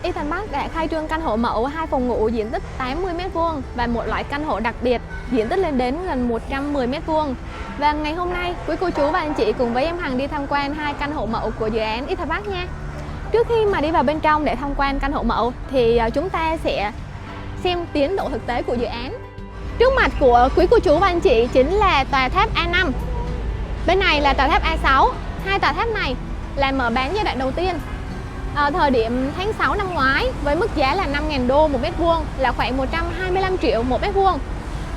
Ethan Park đã khai trương căn hộ mẫu 2 phòng ngủ diện tích 80 m² và một loại căn hộ đặc biệt diện tích lên đến gần 110 m². Và ngày hôm nay, quý cô chú và anh chị cùng với em Hằng đi tham quan 2 căn hộ mẫu của dự án Ethan Park nha. Trước khi mà đi vào bên trong để tham quan căn hộ mẫu thì chúng ta sẽ xem tiến độ thực tế của dự án. Trước mặt của quý cô chú và anh chị chính là tòa tháp A5. Bên này là tòa tháp A6. Hai tòa tháp này là mở bán giai đoạn đầu tiên thời điểm tháng 6 năm ngoái với mức giá là 5.000 đô một mét vuông, là khoảng 125 triệu một mét vuông.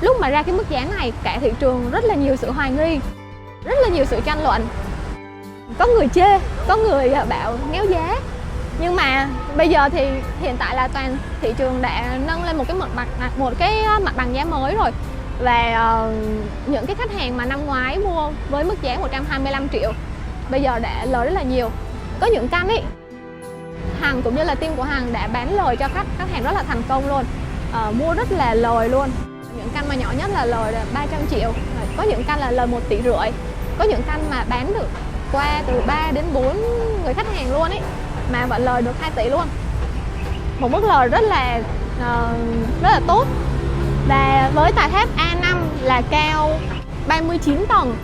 Lúc mà ra cái mức giá này, cả thị trường rất là nhiều sự hoài nghi, rất là nhiều sự tranh luận. Có người chê, có người bảo néo giá. Nhưng mà bây giờ thì hiện tại là toàn thị trường đã nâng lên một cái mặt bằng giá mới rồi. Và những cái khách hàng mà năm ngoái mua với mức giá 125 triệu bây giờ đã lời rất là nhiều. Có những căn ý, Hằng cũng như là team của Hằng đã bán lời cho khách hàng rất là thành công luôn, mua rất là lời luôn. Những căn mà nhỏ nhất là lời là 300 triệu, có những căn là lời 1,5 tỷ, có những căn mà bán được qua từ 3 đến 4 người khách hàng luôn ấy, mà vẫn lời được 2 tỷ luôn. Một mức lời rất là tốt. Và với tòa tháp A5 là cao 39 tầng.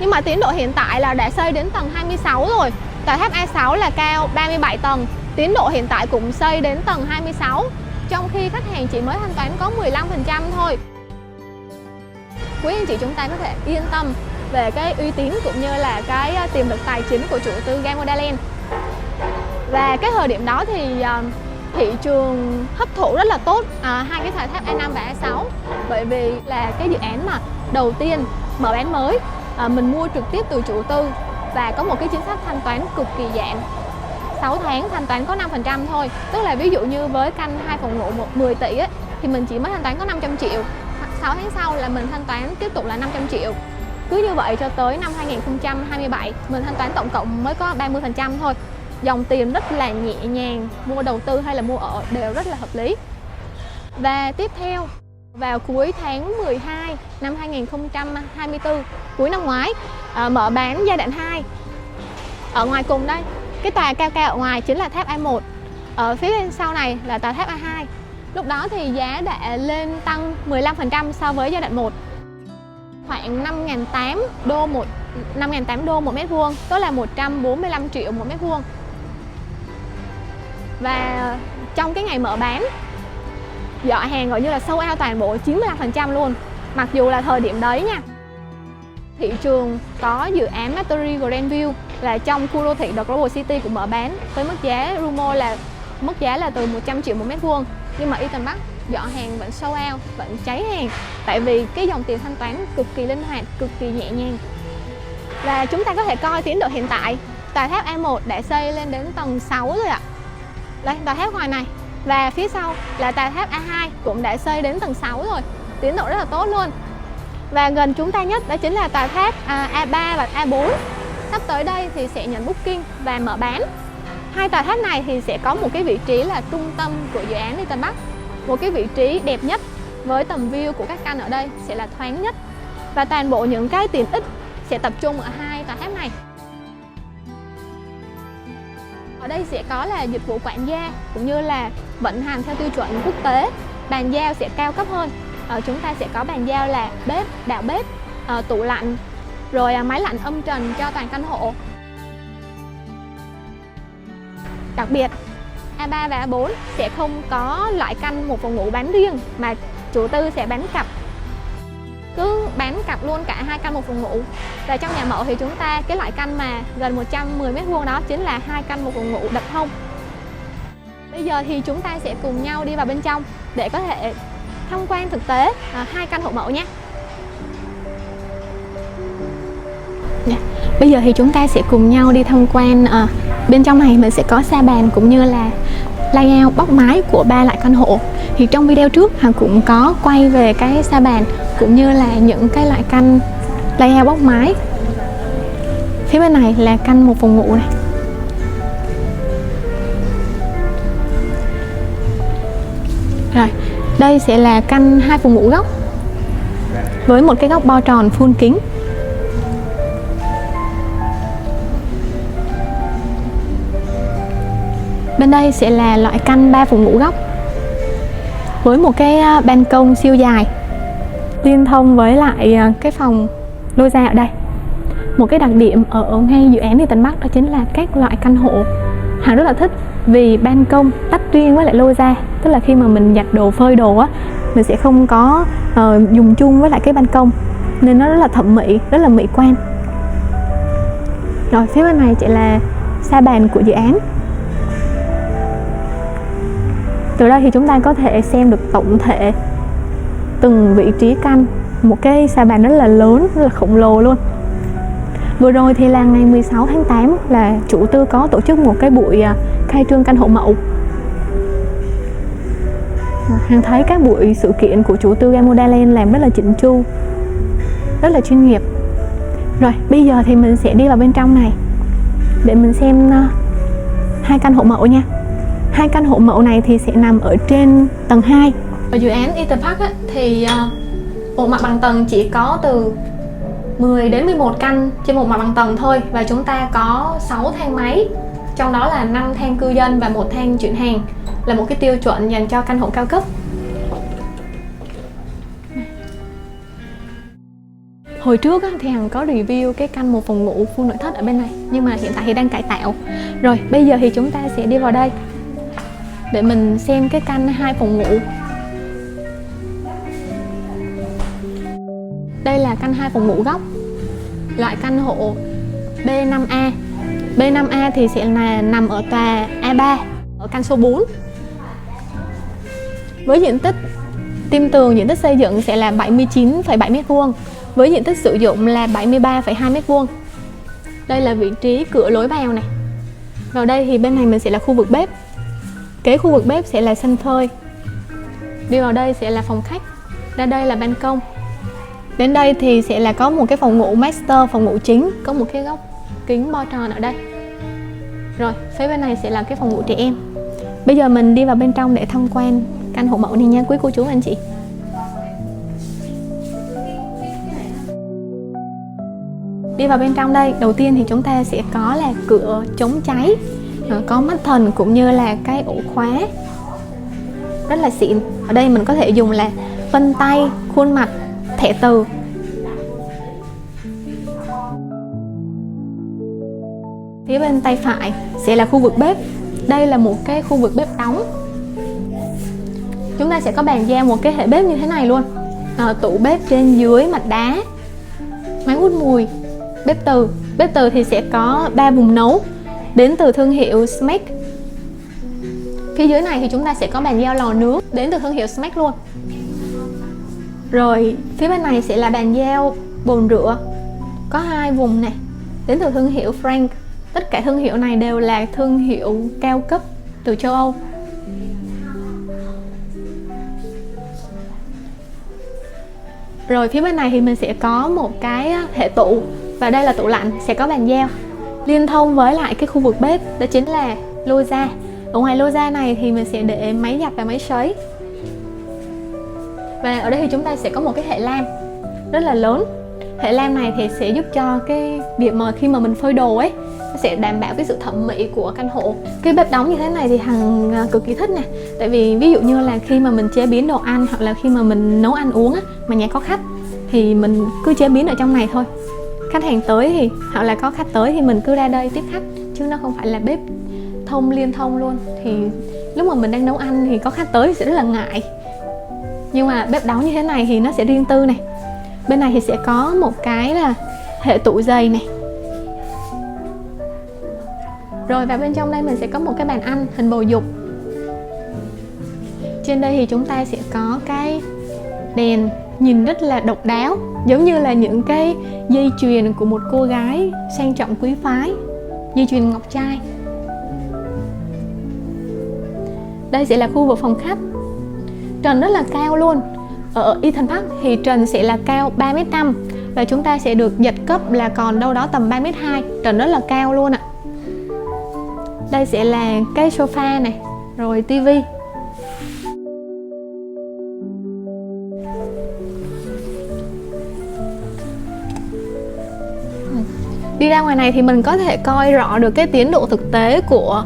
Nhưng mà tiến độ hiện tại là đã xây đến tầng 26 rồi. Tòa tháp A6 là cao 37 tầng, tiến độ hiện tại cũng xây đến tầng 26, trong khi khách hàng chỉ mới thanh toán có 15% thôi. Quý anh chị chúng ta có thể yên tâm về cái uy tín cũng như là cái tiềm lực tài chính của chủ tư Gamoda. Và cái thời điểm đó thì thị trường hấp thụ rất là tốt hai cái tòa tháp A5 và A6, bởi vì là cái dự án mà đầu tiên mở bán mới, mình mua trực tiếp từ chủ tư và có một cái chính sách thanh toán cực kỳ giảm. 6 tháng thanh toán có 5% thôi. Tức là ví dụ như với căn 2 phòng ngủ 10 tỷ ấy, thì mình chỉ mới thanh toán có 500 triệu. 6 tháng sau là mình thanh toán tiếp tục là 500 triệu. Cứ như vậy cho tới năm 2027 mình thanh toán tổng cộng mới có 30% thôi. Dòng tiền rất là nhẹ nhàng, mua đầu tư hay là mua ở đều rất là hợp lý. Và tiếp theo, vào cuối tháng 12 năm 2024, cuối năm ngoái, mở bán giai đoạn 2. Ở ngoài cùng đây, cái tòa cao cao ở ngoài chính là tháp A1. Ở phía bên sau này là tòa tháp A2. Lúc đó thì giá đã lên tăng 15% so với giai đoạn 1. Khoảng 5.800 đô một mét vuông, tức là 145 triệu một mét vuông. Và trong cái ngày mở bán, giỏ hàng gọi như là sold out toàn bộ 95% luôn. Mặc dù là thời điểm đấy nha, thị trường có dự án Mattery Grandview là trong khu đô thị The Global City cũng mở bán với mức giá rumor là mức giá là từ 100 triệu một mét vuông. Nhưng mà Ethan Park giỏ hàng vẫn sold out, vẫn cháy hàng, tại vì cái dòng tiền thanh toán cực kỳ linh hoạt, cực kỳ nhẹ nhàng. Và chúng ta có thể coi tiến độ hiện tại, tòa tháp A1 đã xây lên đến tầng 6 rồi ạ. Đây, tòa tháp ngoài này. Và phía sau là tòa tháp A2 cũng đã xây đến tầng 6 rồi, tiến độ rất là tốt luôn. Và gần chúng ta nhất đó chính là tòa tháp A3 và A4. Sắp tới đây thì sẽ nhận booking và mở bán. Hai tòa tháp này thì sẽ có một cái vị trí là trung tâm của dự án Ethan Park, một cái vị trí đẹp nhất với tầm view của các căn ở đây sẽ là thoáng nhất. Và toàn bộ những cái tiện ích sẽ tập trung ở hai tòa tháp này. Ở đây sẽ có là dịch vụ quản gia cũng như là vận hành theo tiêu chuẩn quốc tế. Bàn giao sẽ cao cấp hơn. Chúng ta sẽ có bàn giao là bếp, đạo bếp, tủ lạnh, rồi máy lạnh âm trần cho toàn căn hộ. Đặc biệt, A3 và A4 sẽ không có loại căn một phòng ngủ bán riêng, mà chủ tư sẽ bán cặp. Cứ bán cặp luôn cả 2 căn một phòng ngủ. Và trong nhà mẫu thì chúng ta cái loại căn mà gần 110 m² đó chính là 2 căn một phòng ngủ đập thông. Bây giờ thì chúng ta sẽ cùng nhau đi vào bên trong để có thể tham quan thực tế 2 căn hộ mẫu nhé. Bây giờ thì chúng ta sẽ cùng nhau đi tham quan. Bên trong này mình sẽ có sa bàn cũng như là layout bóc mái của 3 loại căn hộ. Thì trong video trước Hằng cũng có quay về cái sa bàn cũng như là những cái loại căn layout bóc mái. Phía bên này là căn một phòng ngủ này. Rồi, đây sẽ là căn 2 phòng ngủ góc với một cái góc bo tròn full kính. Bên đây sẽ là loại căn 3 phòng ngủ góc với một cái ban công siêu dài liên thông với lại cái phòng lôi ra ở đây. Một cái đặc điểm ở ngay dự án Đi Tân Bắc đó chính là các loại căn hộ Hằng rất là thích vì ban công tách riêng với lại lôi ra, tức là khi mà mình giặt đồ phơi đồ á, mình sẽ không có dùng chung với lại cái ban công, nên nó rất là thẩm mỹ, rất là mỹ quan. Rồi phía bên này sẽ là sa bàn của dự án. Từ đây thì chúng ta có thể xem được tổng thể từng vị trí căn, một cái sa bàn rất là lớn, rất là khổng lồ luôn. Vừa rồi thì là ngày 16 tháng 8 là chủ tư có tổ chức một cái buổi khai trương căn hộ mẫu. Hằng thấy các buổi sự kiện của chủ tư Gamodaland làm rất là chỉnh chu, rất là chuyên nghiệp. Rồi bây giờ thì mình sẽ đi vào bên trong này để mình xem hai căn hộ mẫu nha. Hai căn hộ mẫu này thì sẽ nằm ở trên tầng 2. Ở dự án Eaton Park á, thì một mặt bằng tầng chỉ có từ 10 đến 11 căn trên một mặt bằng tầng thôi, và chúng ta có 6 thang máy, trong đó là 5 thang cư dân và 1 thang chuyển hàng, là một cái tiêu chuẩn dành cho căn hộ cao cấp. Hồi trước thì Hằng có review cái căn 1 phòng ngủ full nội thất ở bên này, nhưng mà hiện tại thì đang cải tạo. Rồi bây giờ thì chúng ta sẽ đi vào đây để mình xem cái căn 2 phòng ngủ. Đây là căn 2 phòng ngủ góc, loại căn hộ B5A. B5A thì sẽ là nằm ở tòa A3 ở căn số 4. Với diện tích tim tường, diện tích xây dựng sẽ là 79,7 m², với diện tích sử dụng là 73,2 m². Đây là vị trí cửa lối vào này. Vào đây thì bên này mình sẽ là khu vực bếp. Kế khu vực bếp sẽ là sân phơi. Đi vào đây sẽ là phòng khách. Ra đây là ban công. Đến đây thì sẽ là có một cái phòng ngủ master, phòng ngủ chính, có một cái góc kính bo tròn ở đây. Rồi, phía bên này sẽ là cái phòng ngủ trẻ em. Bây giờ mình đi vào bên trong để tham quan căn hộ mẫu này nha quý cô chú anh chị. Đi vào bên trong đây, đầu tiên thì chúng ta sẽ có là cửa chống cháy, có mắt thần cũng như là cái ổ khóa rất là xịn. Ở đây mình có thể dùng là vân tay, khuôn mặt, thẻ từ. Phía bên tay phải sẽ là khu vực bếp. Đây là một cái khu vực bếp đóng. Chúng ta sẽ có bàn giao một cái hệ bếp như thế này luôn. Tủ bếp trên dưới mặt đá, máy hút mùi, bếp từ. Bếp từ thì sẽ có 3 vùng nấu đến từ thương hiệu Smack. Phía dưới này thì chúng ta sẽ có bàn giao lò nướng đến từ thương hiệu Smack luôn. Rồi phía bên này sẽ là bàn giao bồn rửa, có 2 vùng này, đến từ thương hiệu Frank. Tất cả thương hiệu này đều là thương hiệu cao cấp từ châu Âu. Rồi phía bên này thì mình sẽ có một cái hệ tủ, và đây là tủ lạnh, sẽ có bàn giao liên thông với lại cái khu vực bếp, đó chính là lô ra. Ở ngoài lô ra này thì mình sẽ để máy giặt và máy sấy. Và ở đây thì chúng ta sẽ có một cái hệ lam rất là lớn. Hệ lam này thì sẽ giúp cho cái việc mà khi mà mình phơi đồ ấy, nó sẽ đảm bảo cái sự thẩm mỹ của căn hộ. Cái bếp đóng như thế này thì Hằng cực kỳ thích nè. Tại vì ví dụ như là khi mà mình chế biến đồ ăn, hoặc là khi mà mình nấu ăn uống á, mà nhà có khách thì mình cứ chế biến ở trong này thôi. Khách hàng tới thì, hoặc là có khách tới thì mình cứ ra đây tiếp khách, chứ nó không phải là bếp liên thông luôn. Thì lúc mà mình đang nấu ăn thì có khách tới thì sẽ rất là ngại. Nhưng mà bếp đóng như thế này thì nó sẽ riêng tư này. Bên này thì sẽ có một cái là hệ tủ giày này. Rồi và bên trong đây mình sẽ có một cái bàn ăn hình bầu dục. Trên đây thì chúng ta sẽ có cái đèn nhìn rất là độc đáo, giống như là những cái dây chuyền của một cô gái sang trọng quý phái, dây chuyền ngọc trai. Đây sẽ là khu vực phòng khách. Trần rất là cao luôn. Ở Eaton Park thì trần sẽ là cao 3m5, và chúng ta sẽ được giật cấp là còn đâu đó tầm 3m2. Trần rất là cao luôn ạ. Đây sẽ là cái sofa này, rồi tivi. Đi ra ngoài này thì mình có thể coi rõ được cái tiến độ thực tế của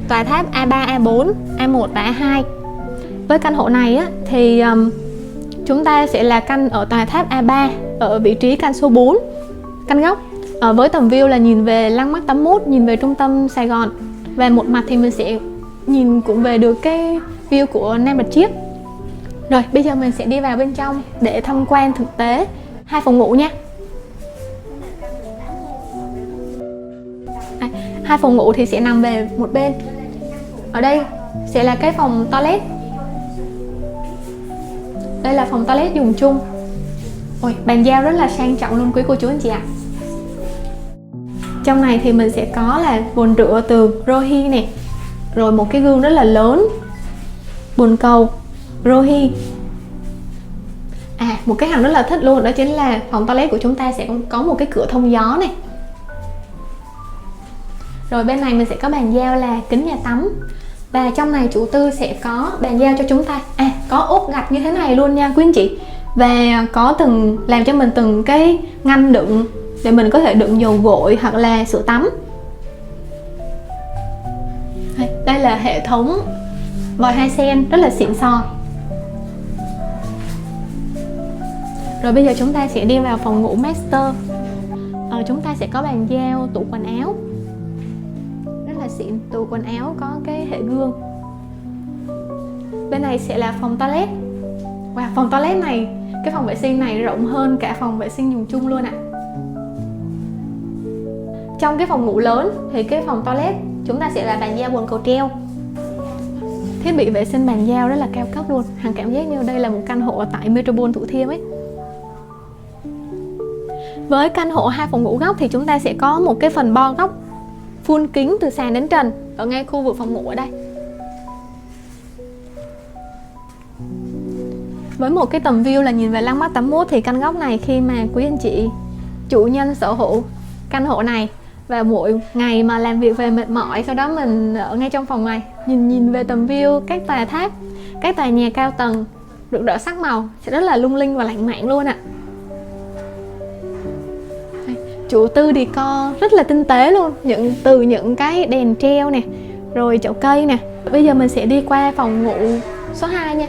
tòa tháp A3, A4, A1 và A2. Với căn hộ này á, thì chúng ta sẽ là căn ở tòa tháp A3 ở vị trí căn số 4, căn góc, với tầm view là nhìn về Landmark 81, nhìn về trung tâm Sài Gòn, và một mặt thì mình sẽ nhìn cũng về được cái view của Nam Bạch Chiếc. Rồi bây giờ mình sẽ đi vào bên trong để tham quan thực tế 2 phòng ngủ nha. 2 phòng ngủ thì sẽ nằm về một bên. Ở đây sẽ là cái phòng toilet. Đây là phòng toilet dùng chung. Ôi, bàn giao rất là sang trọng luôn quý cô chú anh chị ạ. Trong này thì mình sẽ có là bồn rửa từ Rohi nè, rồi một cái gương rất là lớn, bồn cầu Rohi. Một cái hằng rất là thích luôn, đó chính là phòng toilet của chúng ta sẽ có một cái cửa thông gió này. Rồi bên này mình sẽ có bàn giao là kính nhà tắm. Và trong này chủ tư sẽ có bàn giao cho chúng ta có ốp gạch như thế này luôn nha quý anh chị. Và có làm cho mình từng cái ngăn đựng để mình có thể đựng dầu gội hoặc là sữa tắm. Đây là hệ thống vòi hoa sen rất là xịn sò. Rồi bây giờ chúng ta sẽ đi vào phòng ngủ master. Chúng ta sẽ có bàn giao tủ quần áo rất là xịn, tủ quần áo có cái hệ gương. Bên này sẽ là phòng toilet. Wow, phòng toilet này, cái phòng vệ sinh này rộng hơn cả phòng vệ sinh dùng chung luôn ạ. Trong cái phòng ngủ lớn thì cái phòng toilet chúng ta sẽ là bàn giao bồn cầu treo. Thiết bị vệ sinh bàn giao rất là cao cấp luôn, Hằng cảm giác như đây là một căn hộ tại Metropole Thủ Thiêm ấy. Với căn hộ 2 phòng ngủ góc thì chúng ta sẽ có một cái phần bo góc full kính từ sàn đến trần ở ngay khu vực phòng ngủ ở đây. Với một cái tầm view là nhìn về Landmark 81 thì căn góc này khi mà quý anh chị chủ nhân sở hữu căn hộ này và mỗi ngày mà làm việc về mệt mỏi, sau đó mình ở ngay trong phòng này nhìn về tầm view các tòa tháp, các tòa nhà cao tầng rực rỡ sắc màu sẽ rất là lung linh và lãng mạn luôn ạ. Chủ tư decor rất là tinh tế luôn, từ những cái đèn treo nè, rồi chậu cây nè. Bây giờ mình sẽ đi qua phòng ngủ số 2 nha.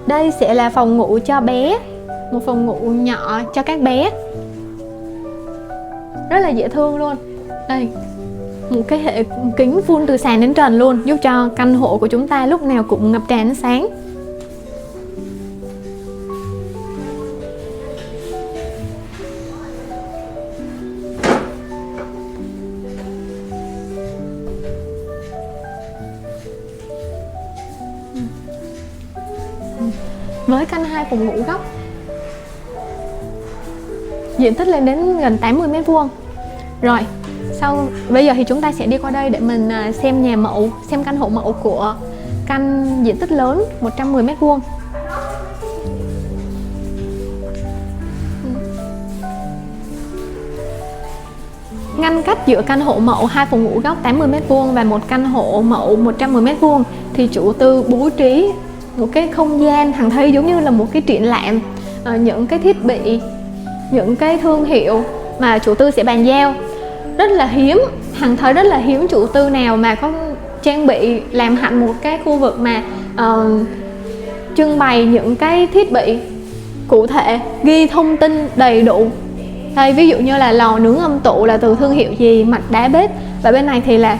Đây sẽ là phòng ngủ cho bé, một phòng ngủ nhỏ cho các bé, rất là dễ thương luôn. Đây, một cái hệ kính full từ sàn đến trần luôn, giúp cho căn hộ của chúng ta lúc nào cũng ngập tràn ánh sáng. Với căn 2 phòng ngủ góc, diện tích lên đến gần 80 m². Rồi, bây giờ thì chúng ta sẽ đi qua đây để mình xem nhà mẫu, xem căn hộ mẫu của căn diện tích lớn 110 m². Ngăn cách giữa căn hộ mẫu 2 phòng ngủ góc 80 m² và một căn hộ mẫu 110 m² thì chủ tư bố trí một cái không gian Hằng thấy giống như là một cái triển lãm, những cái thiết bị, những cái thương hiệu mà chủ tư sẽ bàn giao. Rất là hiếm, Hằng thấy rất là hiếm chủ tư nào mà có trang bị làm hẳn một cái khu vực mà trưng bày những cái thiết bị cụ thể, ghi thông tin đầy đủ. Đây, ví dụ như là lò nướng âm tụ là từ thương hiệu gì, mạch đá bếp, và bên này thì là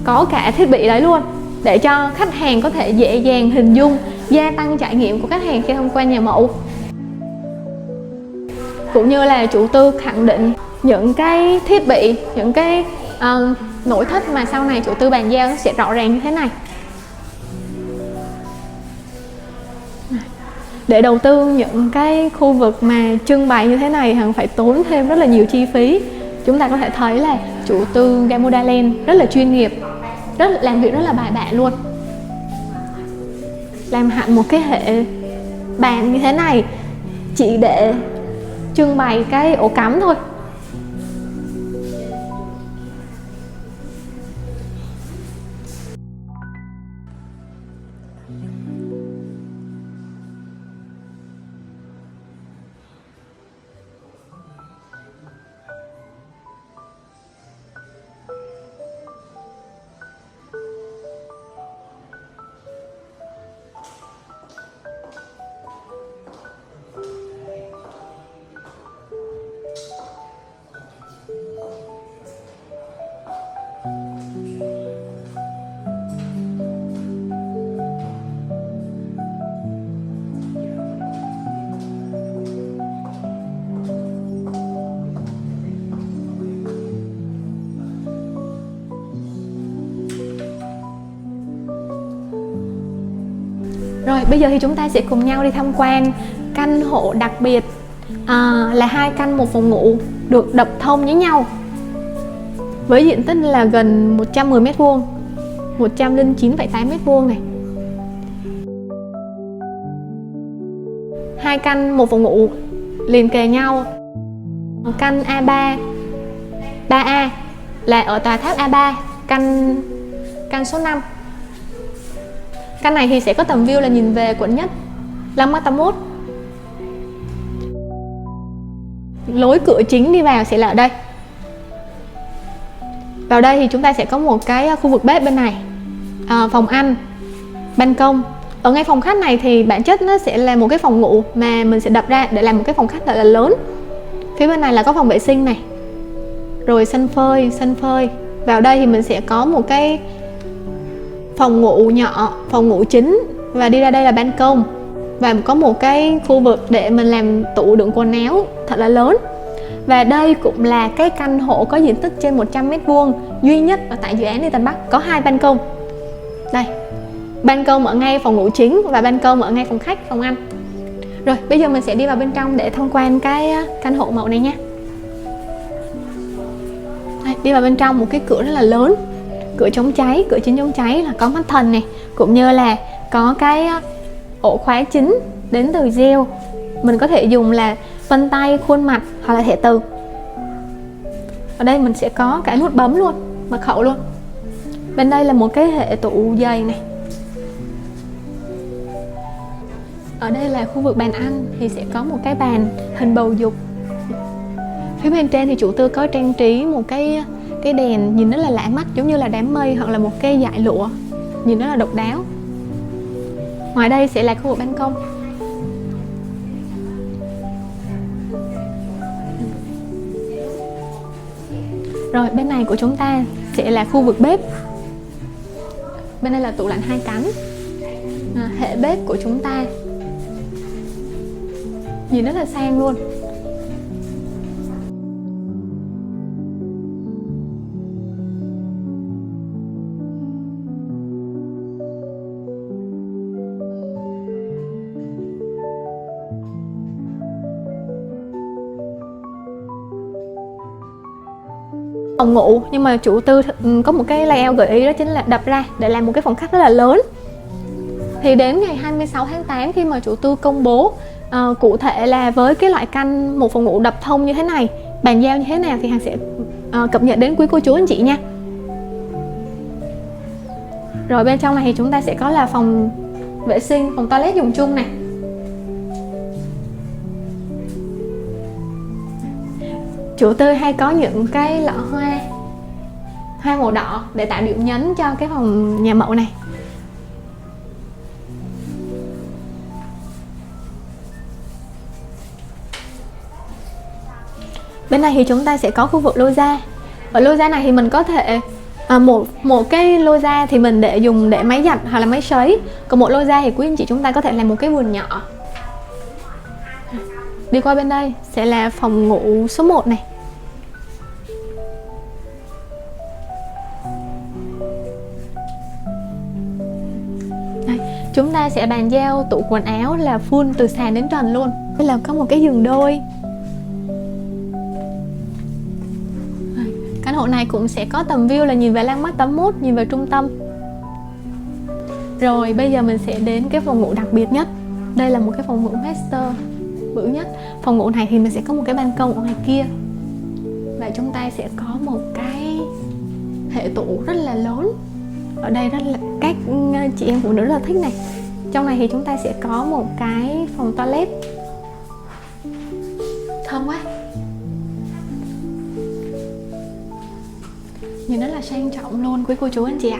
có cả thiết bị đấy luôn, để cho khách hàng có thể dễ dàng hình dung, gia tăng trải nghiệm của khách hàng khi tham quan nhà mẫu. Cũng như là chủ tư khẳng định những cái thiết bị, những cái nội thất mà sau này chủ tư bàn giao nó sẽ rõ ràng như thế này. Để đầu tư những cái khu vực mà trưng bày như thế này Hằng phải tốn thêm rất là nhiều chi phí. Chúng ta có thể thấy là chủ tư Gamoda Land rất là chuyên nghiệp, làm việc rất là bài bản luôn. Làm hẳn một cái hệ bàn như thế này chỉ để trưng bày cái ổ cắm thôi. Rồi bây giờ thì chúng ta sẽ cùng nhau đi tham quan căn hộ đặc biệt, là 2 căn 1 phòng ngủ được đập thông với nhau, với diện tích là gần 110 m², 109,8 m² này. 2 căn 1 phòng ngủ liền kề nhau. Căn A3 3A là ở tòa tháp A3, căn số 5. Căn này thì sẽ có tầm view là nhìn về quận Nhất, Landmark 81. Lối cửa chính đi vào sẽ là ở đây. Vào đây thì chúng ta sẽ có một cái khu vực bếp bên này, phòng ăn, ban công. Ở ngay phòng khách này thì bản chất nó sẽ là một cái phòng ngủ mà mình sẽ đập ra để làm một cái phòng khách thật là lớn. Phía bên này là có phòng vệ sinh này, rồi sân phơi. Vào đây thì mình sẽ có một cái phòng ngủ nhỏ, phòng ngủ chính, và đi ra đây là ban công, và có một cái khu vực để mình làm tủ đựng quần áo thật là lớn. Và đây cũng là cái căn hộ có diện tích trên 100 m² duy nhất ở tại dự án Đi Tân Bắc, có 2 ban công. Đây, ban công ở ngay phòng ngủ chính và ban công ở ngay phòng khách, phòng ăn. Rồi bây giờ mình sẽ đi vào bên trong để tham quan cái căn hộ mẫu này nha. Đây, đi vào bên trong một cái cửa rất là lớn, cửa chống cháy, cửa chính chống cháy, là có mắt thần này, cũng như là có cái ổ khóa chính đến từ gel. Mình có thể dùng là vân tay, khuôn mặt hoặc là thẻ từ. Ở đây mình sẽ có cả nút bấm luôn, mật khẩu luôn. Bên đây là một cái hệ tủ giày này. Ở đây là khu vực bàn ăn, thì sẽ có một cái bàn hình bầu dục. Phía bên trên thì chủ tư có trang trí một cái đèn nhìn rất là lạ mắt, giống như là đám mây hoặc là một cái dải lụa, nhìn rất là độc đáo. Ngoài đây sẽ là khu vực ban công. Rồi bên này của chúng ta sẽ là khu vực bếp. Bên đây là tủ lạnh 2 cánh, hệ bếp của chúng ta nhìn rất là sang luôn. Phòng ngủ, nhưng mà chủ tư có một cái layout gợi ý, đó chính là đập ra để làm một cái phòng khách rất là lớn. Thì đến ngày 26 tháng 8 khi mà chủ tư công bố cụ thể là với cái loại căn 1 phòng ngủ đập thông như thế này, bàn giao như thế nào, thì Hằng sẽ cập nhật đến quý cô chú anh chị nha. Rồi bên trong này thì chúng ta sẽ có là phòng vệ sinh, phòng toilet dùng chung này. Chủ tư hay có những cái lọ hoa màu đỏ để tạo điểm nhấn cho cái phòng nhà mẫu này. Bên này thì chúng ta sẽ có khu vực lô gia. Ở lô gia này thì mình có thể một cái lô gia thì mình dùng để máy giặt hoặc là máy sấy. Còn một lô gia thì quý anh chị chúng ta có thể làm một cái vườn nhỏ. Đi qua bên đây sẽ là phòng ngủ số 1 này. Đây, chúng ta sẽ bàn giao tủ quần áo là full từ sàn đến trần luôn. Đây là có một cái giường đôi. Căn hộ này cũng sẽ có tầm view là nhìn về Landmark 81, nhìn về trung tâm. Rồi bây giờ mình sẽ đến cái phòng ngủ đặc biệt nhất. Đây là một cái phòng ngủ master bự nhất. Phòng ngủ này thì mình sẽ có một cái ban công ở ngoài kia, và chúng ta sẽ có một cái hệ tủ rất là lớn. Ở đây rất là các chị em phụ nữ rất là thích này. Trong này thì chúng ta sẽ có một cái phòng toilet thơm quá, nhìn rất là sang trọng luôn quý cô chú anh chị ạ.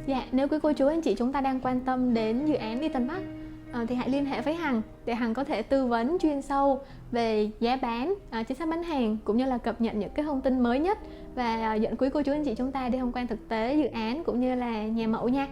Dạ, nếu quý cô chú anh chị chúng ta đang quan tâm đến dự án đi Tân Bắc thì hãy liên hệ với Hằng để Hằng có thể tư vấn chuyên sâu về giá bán, chính sách bán hàng cũng như là cập nhật những cái thông tin mới nhất và dẫn quý cô chú anh chị chúng ta đi tham quan thực tế dự án cũng như là nhà mẫu nha.